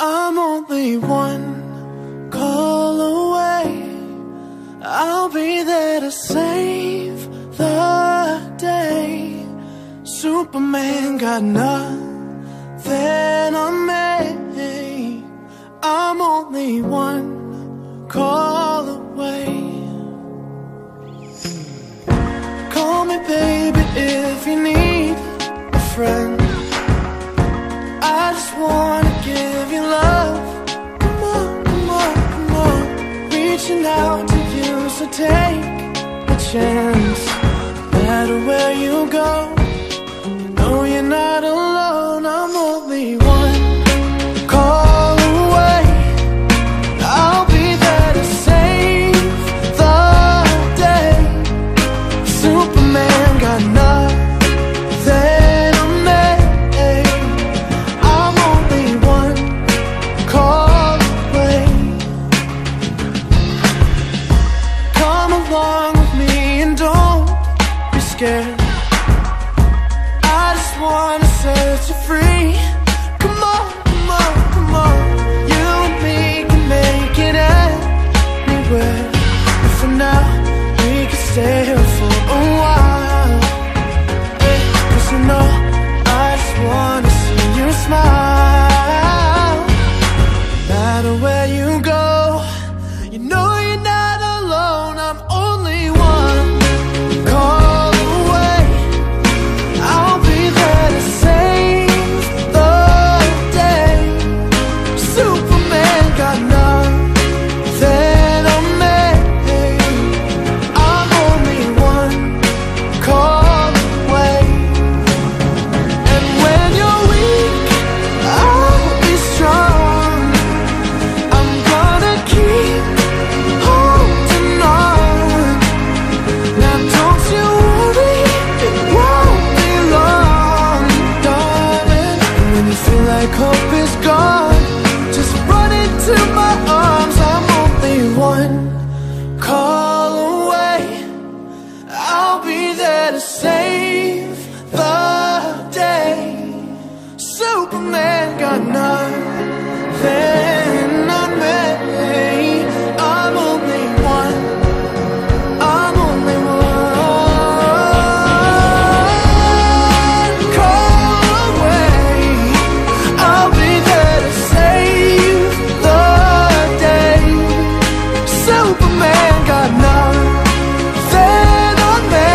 I'm only one call away. I'll be there to save the day. Superman got nothing on me. I'm only one call away. Call me baby if you need a friend. I just wanna give you love. Come on, come on, come on. Reaching out to you, so take a chance. No matter where you go, no, you're not alone. I'm only one call away. I'll be there to save the day. Superman got nothing on me. I'm only one call away. Come along with me and don't be scared. I just wanna set you free. Come on, come on, come on. You and me can make it anywhere. And for now, we can stay here for a while. Hey, 'cause you know, I just wanna see you smile. No matter where you go, you know you're not alone. I'm only one call away. I'll be there to save the day. Superman got nothing on me. I'm only one call away. And when you're weak, I'll be strong. I'm gonna keep holding on. Now don't you worry, it won't be long, darling. And when you feel like hope is gone, just run into my arms. I'm only one call away. I'll be there to save the day. Superman got nothing on me. I'm only one. I'm only one call away. I'll be there to save the day. Superman got nothing on me.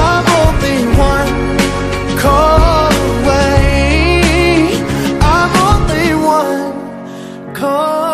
I'm only one call away. I'm only one call